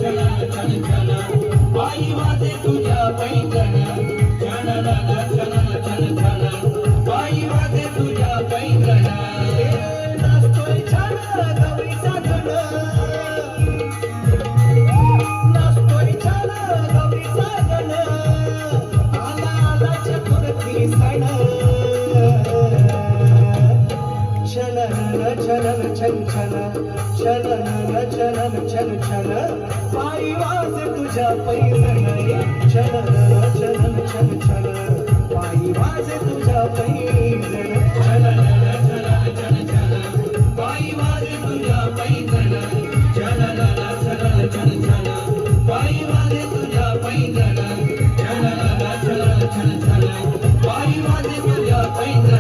छन छन छन पायी वाजे तुझ्या पैंजण छन छन छन छन पायी वाजे तुझ्या पैंजण नाचतोय छान गौरीचा गण नाचतोय छान गौरीचा गण आला आला चतुर्थी सण छलन छलन छन छन छलन छलन छन छन पायी वाजे तुझ्या पैंजण छलन छलन छन छन पायी वाजे तुझ्या पैंजण छन छन छन छन पायी वाजे तुझ्या पैंजण छन छन छन छन पायी वाजे तुझ्या पैंजण छन छन छन छन पायी वाजे तुझ्या पैंजण